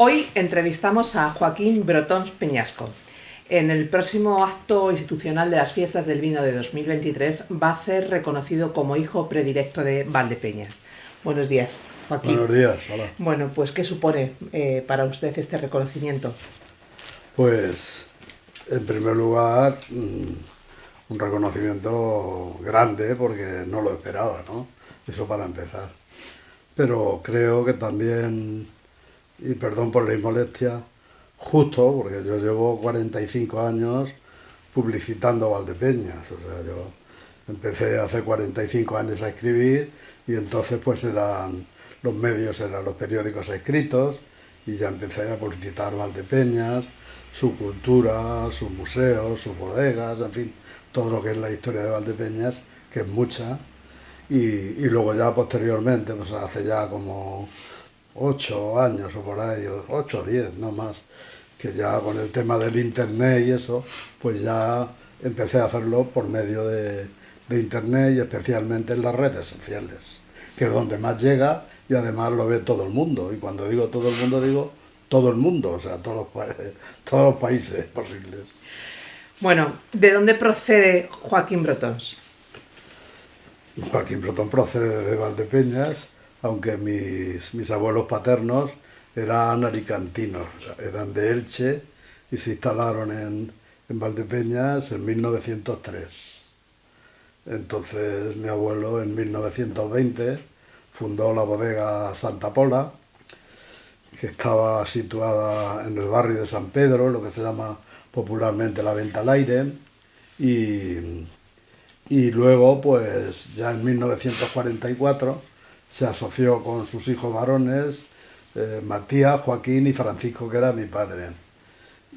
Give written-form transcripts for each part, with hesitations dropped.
Hoy entrevistamos a Joaquín Brotons Peñasco. En el próximo acto institucional de las Fiestas del Vino de 2023 va a ser reconocido como hijo predilecto de Valdepeñas. Buenos días, Joaquín. Buenos días, hola. Bueno, pues ¿qué supone para usted este reconocimiento? Pues, en primer lugar, un reconocimiento grande porque no lo esperaba, ¿no? Eso para empezar. Pero creo que también, y perdón por la inmolestia, justo, porque yo llevo 45 años publicitando Valdepeñas. O sea, yo empecé hace 45 años a escribir y entonces pues los medios eran los periódicos escritos y ya empecé a publicitar Valdepeñas, su cultura, sus museos, sus bodegas, en fin, todo lo que es la historia de Valdepeñas, que es mucha. Y luego ya posteriormente, pues hace ya como 8 años o por ahí, 8 o 10, no más, que ya con el tema del internet y eso, pues ya empecé a hacerlo por medio de internet y especialmente en las redes sociales, que es donde más llega y además lo ve todo el mundo. Y cuando digo todo el mundo, digo todo el mundo, o sea, todos los países posibles. Bueno, ¿de dónde procede Joaquín Brotons? Joaquín Brotons procede de Valdepeñas, aunque mis abuelos paternos eran alicantinos, eran de Elche y se instalaron en Valdepeñas en 1903. Entonces mi abuelo en 1920 fundó la bodega Santa Pola, que estaba situada en el barrio de San Pedro, lo que se llama popularmente la Venta al Aire, y luego pues ya en 1944 se asoció con sus hijos varones, Matías, Joaquín y Francisco, que era mi padre.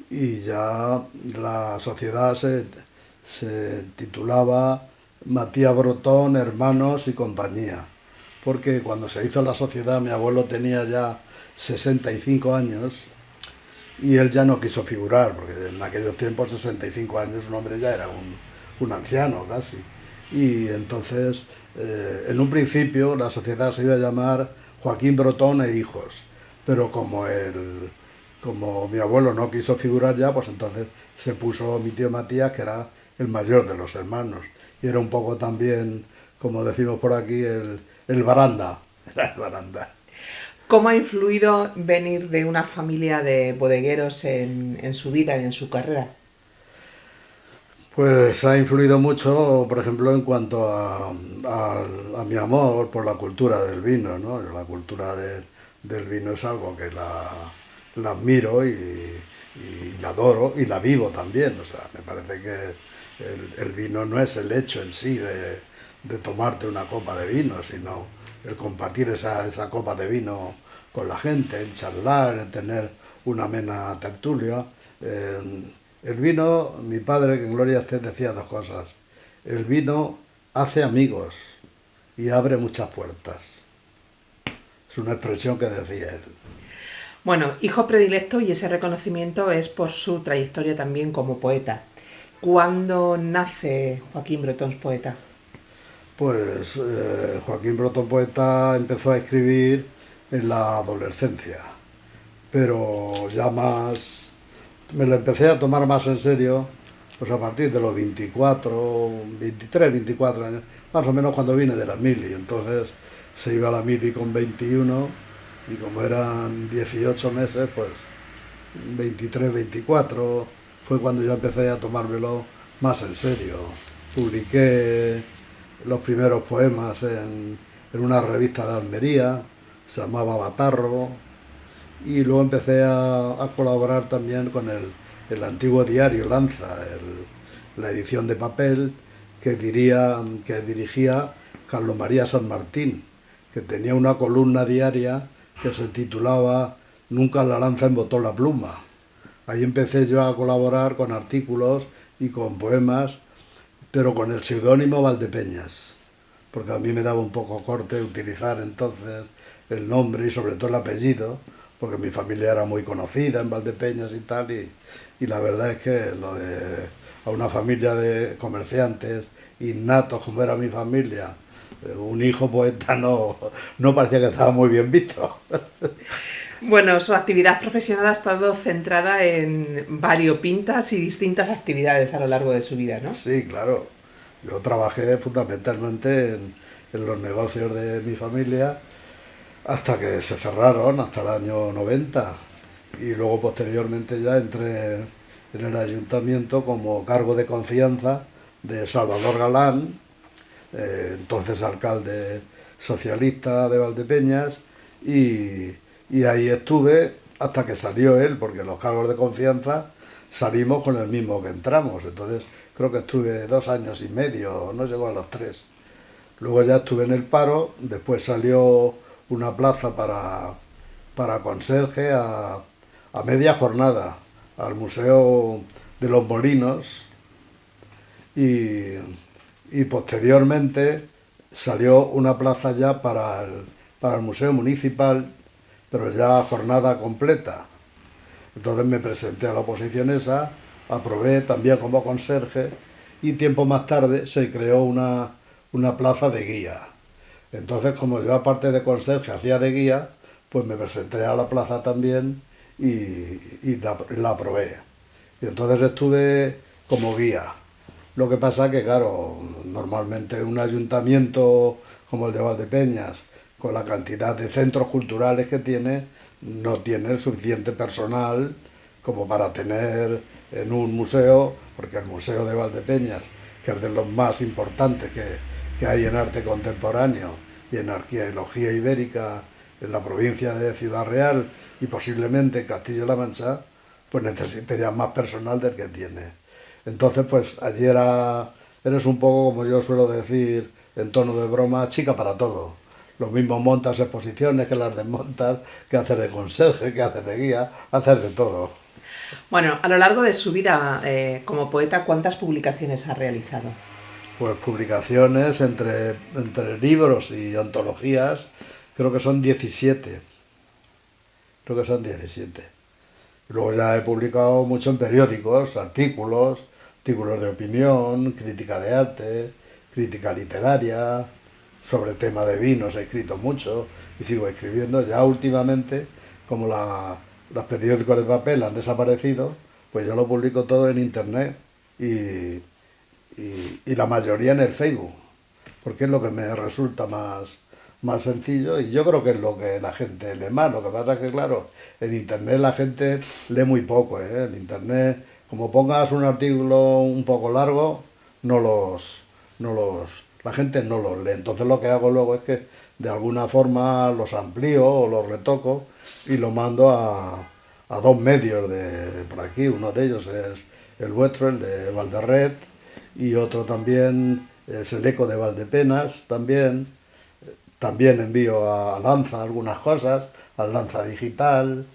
Y ya la sociedad se titulaba Matías Brotons, Hermanos y Compañía, porque cuando se hizo la sociedad mi abuelo tenía ya 65 años y él ya no quiso figurar, porque en aquellos tiempos 65 años un hombre ya era un anciano casi. Y entonces, en un principio la sociedad se iba a llamar Joaquín Brotons e Hijos, pero como mi abuelo no quiso figurar ya, pues entonces se puso mi tío Matías, que era el mayor de los hermanos. Y era un poco también, como decimos por aquí, el baranda. Era el baranda. ¿Cómo ha influido venir de una familia de bodegueros en su vida y en su carrera? Pues ha influido mucho, por ejemplo, en cuanto a mi amor por la cultura del vino, ¿no? La cultura del vino es algo que la admiro y la adoro y la vivo también. O sea, me parece que el vino no es el hecho en sí de tomarte una copa de vino, sino el compartir esa copa de vino con la gente, el charlar, el tener una amena tertulia. El vino, mi padre, que en gloria esté, decía dos cosas. El vino hace amigos y abre muchas puertas. Es una expresión que decía él. Bueno, hijo predilecto, y ese reconocimiento es por su trayectoria también como poeta. ¿Cuándo nace Joaquín Brotons poeta? Pues Joaquín Brotons poeta empezó a escribir en la adolescencia, pero ya más me lo empecé a tomar más en serio pues a partir de los 24, 23, 24 años, más o menos cuando vine de la mili. Entonces se iba a la mili con 21 y como eran 18 meses, pues 23, 24 fue cuando yo empecé a tomármelo más en serio. Publiqué los primeros poemas en una revista de Almería, se llamaba Batarro, y luego empecé a colaborar también con el antiguo diario Lanza, la edición de papel que dirigía Carlos María San Martín, que tenía una columna diaria que se titulaba Nunca la lanza embotó la pluma. Ahí empecé yo a colaborar con artículos y con poemas, pero con el seudónimo Valdepeñas, porque a mí me daba un poco corte utilizar entonces el nombre y sobre todo el apellido, porque mi familia era muy conocida en Valdepeñas y tal, y la verdad es que a una familia de comerciantes innatos como era mi familia, un hijo poeta no parecía que estaba muy bien visto. Bueno, su actividad profesional ha estado centrada en variopintas y distintas actividades a lo largo de su vida, ¿no? Sí, claro. Yo trabajé fundamentalmente en los negocios de mi familia hasta que se cerraron, hasta el año 90. Y luego posteriormente ya entré en el ayuntamiento como cargo de confianza de Salvador Galán, entonces alcalde socialista de Valdepeñas, y ahí estuve hasta que salió él, porque los cargos de confianza salimos con el mismo que entramos. Entonces creo que estuve 2 años y medio, no llegó a los 3. Luego ya estuve en el paro, después salió una plaza para conserje a media jornada al Museo de los Molinos, y, y posteriormente salió una plaza ya para el Museo Municipal, pero ya a jornada completa. Entonces me presenté a la oposición esa, aprobé también como conserje, y tiempo más tarde se creó una plaza de guía. Entonces, como yo aparte de conserje hacía de guía, pues me presenté a la plaza también y la aprobé. Y entonces estuve como guía. Lo que pasa que, claro, normalmente un ayuntamiento como el de Valdepeñas, con la cantidad de centros culturales que tiene, no tiene el suficiente personal como para tener en un museo, porque el Museo de Valdepeñas, que es de los más importantes que hay en arte contemporáneo y en arqueología ibérica en la provincia de Ciudad Real y posiblemente Castilla-La Mancha, pues necesitaría más personal del que tiene. Entonces, pues allí eres un poco, como yo suelo decir en tono de broma, chica para todo. Lo mismo montas exposiciones que las desmontas, que hacer de conserje, que hacer de guía, hacer de todo. Bueno, a lo largo de su vida como poeta, ¿cuántas publicaciones ha realizado? Pues publicaciones entre libros y antologías, creo que son 17. Creo que son 17. Luego ya he publicado mucho en periódicos, artículos de opinión, crítica de arte, crítica literaria, sobre tema de vinos he escrito mucho y sigo escribiendo. Ya últimamente, como los periódicos de papel han desaparecido, pues yo lo publico todo en internet y, y la mayoría en el Facebook, porque es lo que me resulta más sencillo, y yo creo que es lo que la gente lee más. Lo que pasa es que, claro, en internet la gente lee muy poco, ¿eh? En internet, como pongas un artículo un poco largo, la gente no los lee. Entonces lo que hago luego es que de alguna forma los amplío o los retoco y lo mando a dos medios de por aquí. Uno de ellos es el vuestro, el de Valderred, y otro también es el Eco de Valdepenas, también envío a Lanza algunas cosas, al Lanza Digital,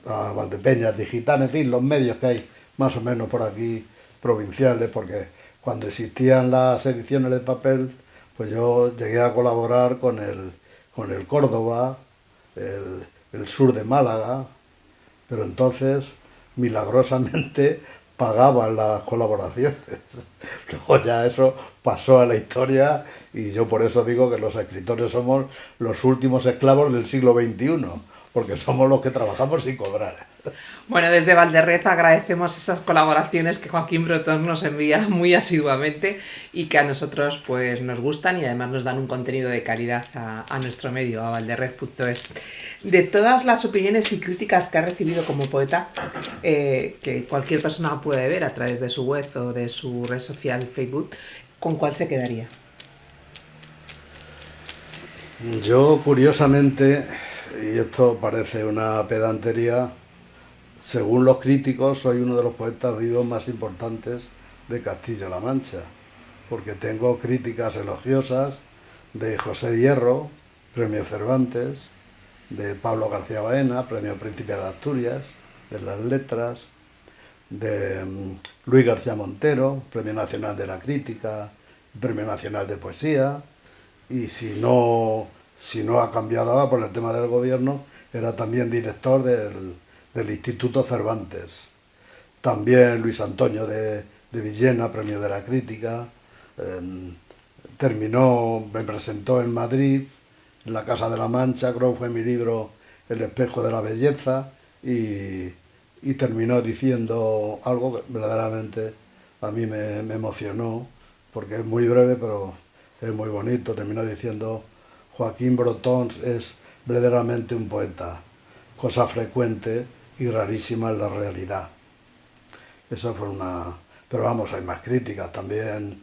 a Valdepeñas Digital, en fin, los medios que hay más o menos por aquí provinciales, porque cuando existían las ediciones de papel, pues yo llegué a colaborar con el Córdoba, el sur de Málaga, pero entonces milagrosamente pagaban las colaboraciones. Luego ya eso pasó a la historia, y yo por eso digo que los escritores somos los últimos esclavos del siglo XXI, porque somos los que trabajamos sin cobrar. Bueno, desde Valderrez agradecemos esas colaboraciones que Joaquín Brotón nos envía muy asiduamente y que a nosotros pues nos gustan y además nos dan un contenido de calidad a nuestro medio, a valderrez.es. De todas las opiniones y críticas que ha recibido como poeta, que cualquier persona puede ver a través de su web o de su red social Facebook, ¿con cuál se quedaría? Yo, curiosamente, y esto parece una pedantería, según los críticos, soy uno de los poetas vivos más importantes de Castilla-La Mancha, porque tengo críticas elogiosas de José Hierro, Premio Cervantes, de Pablo García Baena, Premio Príncipe de Asturias, de las Letras, de Luis García Montero, Premio Nacional de la Crítica, Premio Nacional de Poesía, y si no ha cambiado ahora por el tema del gobierno, era también director del Instituto Cervantes. También Luis Antonio de Villena, Premio de la Crítica. Me presentó en Madrid, en la Casa de la Mancha, creo que fue mi libro El espejo de la belleza, y terminó diciendo algo que verdaderamente a mí me emocionó, porque es muy breve, pero es muy bonito. Terminó diciendo: Joaquín Brotón es verdaderamente un poeta, cosa frecuente y rarísima en la realidad. Esa fue una... Pero vamos, hay más críticas también.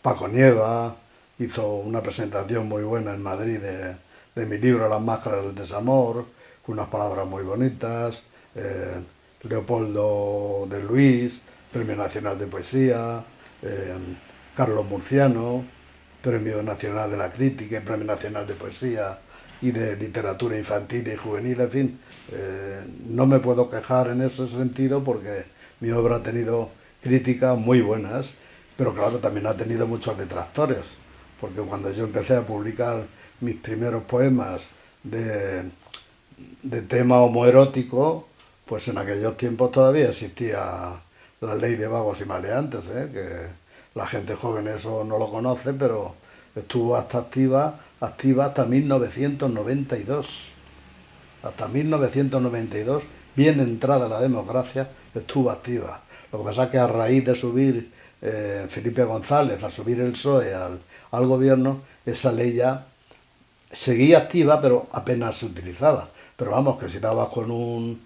Paco Nieva hizo una presentación muy buena en Madrid de mi libro Las máscaras del desamor, con unas palabras muy bonitas. eh, Leopoldo de Luis, Premio Nacional de Poesía. eh, Carlos Murciano, Premio Nacional de la Crítica y Premio Nacional de Poesía y de Literatura Infantil y Juvenil. En fin, no me puedo quejar en ese sentido, porque mi obra ha tenido críticas muy buenas, pero claro, también ha tenido muchos detractores, porque cuando yo empecé a publicar mis primeros poemas de, de tema homoerótico, pues en aquellos tiempos todavía existía la ley de vagos y maleantes, ¿eh? Que la gente joven eso no lo conoce, pero estuvo activa hasta 1992. Hasta 1992, bien entrada la democracia, estuvo activa. Lo que pasa es que a raíz de subir Felipe González, al subir el PSOE al gobierno, esa ley ya seguía activa, pero apenas se utilizaba. Pero vamos, que si dabas con un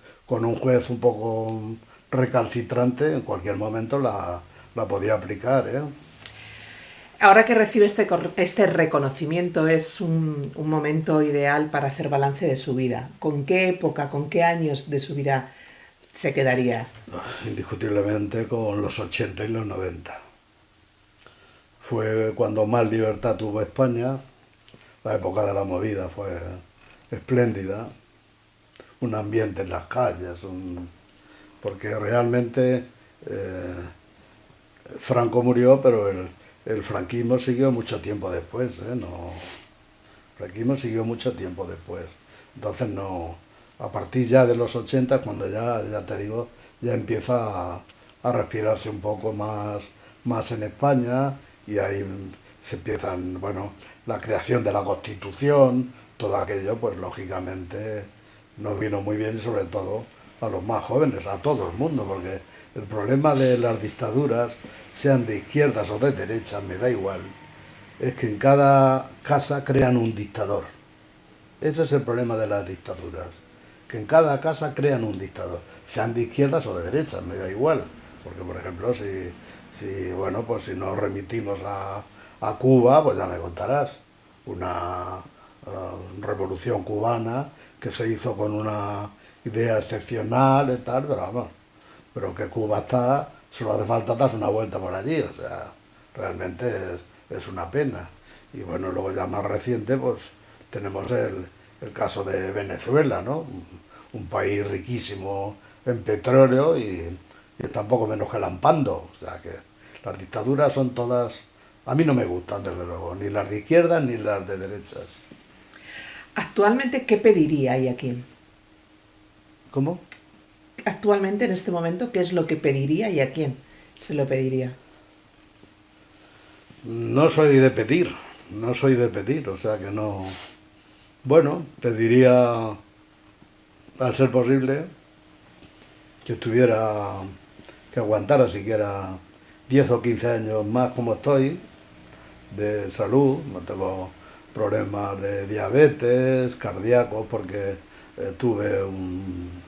juez un poco recalcitrante, en cualquier momento la podía aplicar, ¿eh? Ahora que recibe este reconocimiento, es un momento ideal para hacer balance de su vida. ¿Con qué época, con qué años de su vida se quedaría? Indiscutiblemente con los 80 y los 90. Fue cuando más libertad tuvo España. La época de la movida fue espléndida. Un ambiente en las calles, porque realmente eh, Franco murió, pero el franquismo siguió mucho tiempo después, ¿eh? No, el franquismo siguió mucho tiempo después. Entonces no, a partir ya de los 80, cuando ya te digo, ya empieza a respirarse un poco más en España, y ahí se empiezan, bueno, la creación de la Constitución, todo aquello, pues lógicamente nos vino muy bien, y sobre todo a los más jóvenes, a todo el mundo, porque el problema de las dictaduras, sean de izquierdas o de derechas, me da igual, es que en cada casa crean un dictador. Ese es el problema de las dictaduras, que en cada casa crean un dictador, sean de izquierdas o de derechas, me da igual. Porque, por ejemplo, bueno, pues si nos remitimos a Cuba, pues ya me contarás, una revolución cubana que se hizo con una idea excepcional y tal, pero vamos, pero que Cuba está, solo hace falta darse una vuelta por allí, o sea, realmente es una pena. Y bueno, luego ya más reciente, pues tenemos el caso de Venezuela, ¿no? Un país riquísimo en petróleo, y tampoco menos que lampando, o sea que las dictaduras son todas, a mí no me gustan desde luego, ni las de izquierdas ni las de derechas. Actualmente, ¿qué pediría y a quién? ¿Cómo? Actualmente, en este momento, ¿qué es lo que pediría y a quién se lo pediría? No soy de pedir, no soy de pedir, o sea que no. Bueno, pediría, al ser posible, que tuviera, que aguantara siquiera 10 o 15 años más como estoy, de salud. No tengo problemas de diabetes, cardíacos, porque tuve un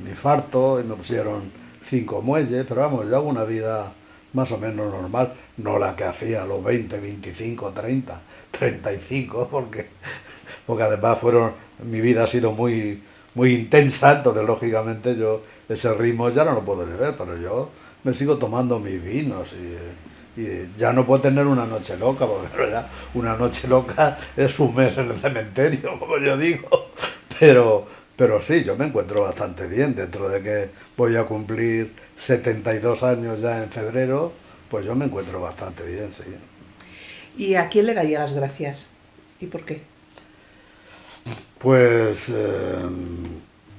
infarto y me pusieron 5 muelles, pero vamos, yo hago una vida más o menos normal, no la que hacía a los 20, 25, 30, 35, porque además mi vida ha sido muy intensa, entonces lógicamente yo ese ritmo ya no lo puedo ver, pero yo me sigo tomando mis vinos, y ya no puedo tener una noche loca, porque claro, ya una noche loca es un mes en el cementerio, como yo digo, pero, pero sí, yo me encuentro bastante bien, dentro de que voy a cumplir 72 años ya en febrero, pues yo me encuentro bastante bien, sí. ¿Y a quién le daría las gracias? ¿Y por qué? Pues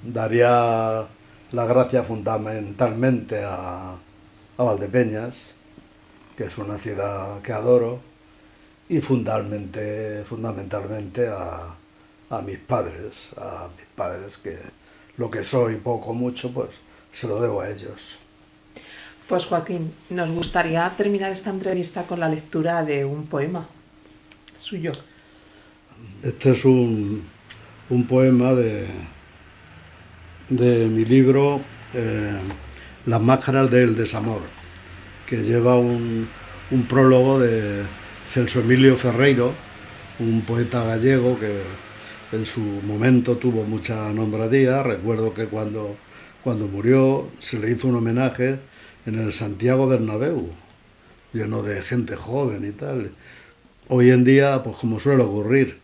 daría la gracia fundamentalmente a Valdepeñas, que es una ciudad que adoro, y fundamentalmente a mis padres, que lo que soy, poco o mucho, pues se lo debo a ellos. Pues Joaquín, nos gustaría terminar esta entrevista con la lectura de un poema suyo. Este es un poema de mi libro Las máscaras del desamor, que lleva un prólogo de Celso Emilio Ferreiro, un poeta gallego que en su momento tuvo mucha nombradía. Recuerdo que cuando murió se le hizo un homenaje en el Santiago Bernabéu, lleno de gente joven y tal. Hoy en día, pues como suele ocurrir,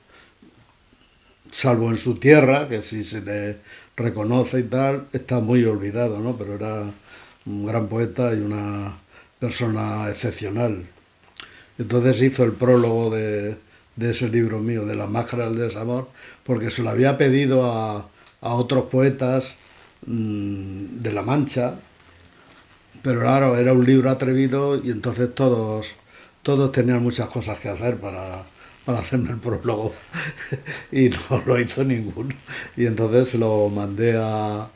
salvo en su tierra, que si se le reconoce y tal, está muy olvidado, ¿no? Pero era un gran poeta y una persona excepcional. Entonces hizo el prólogo de ese libro mío, de Las máscaras del desamor, porque se lo había pedido a otros poetas de La Mancha, pero claro, era un libro atrevido y entonces todos tenían muchas cosas que hacer para hacerme el prólogo y no lo hizo ninguno. Y entonces se lo mandé a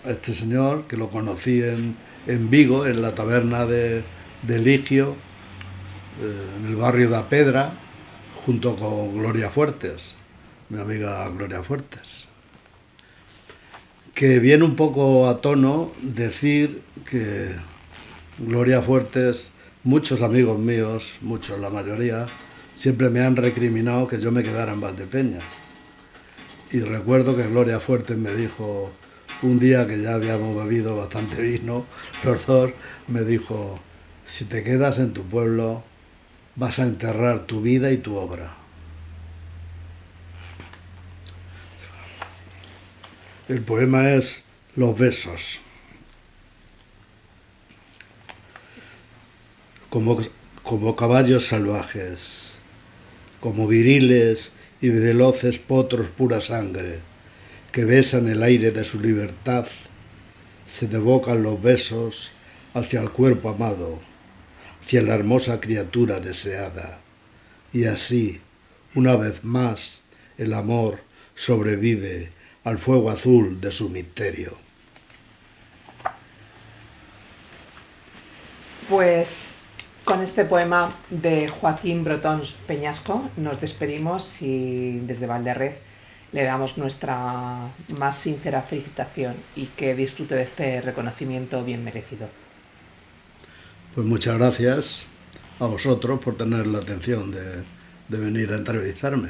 este señor, que lo conocí en Vigo, en la taberna de Ligio, en el barrio de Pedra, junto con Gloria Fuertes, mi amiga Gloria Fuertes. Que viene un poco a tono decir que Gloria Fuertes, muchos amigos míos, muchos, la mayoría, siempre me han recriminado que yo me quedara en Valdepeñas. Y recuerdo que Gloria Fuertes me dijo, un día que ya habíamos bebido bastante vino, los dos, me dijo, si te quedas en tu pueblo, vas a enterrar tu vida y tu obra. El poema es Los besos. Como caballos salvajes, como viriles y veloces potros pura sangre, que besan el aire de su libertad, se devocan los besos hacia el cuerpo amado, hacia la hermosa criatura deseada. Y así, una vez más, el amor sobrevive al fuego azul de su misterio. Pues con este poema de Joaquín Brotons Peñasco nos despedimos y desde Valderred le damos nuestra más sincera felicitación y que disfrute de este reconocimiento bien merecido. Pues muchas gracias a vosotros por tener la atención de venir a entrevistarme.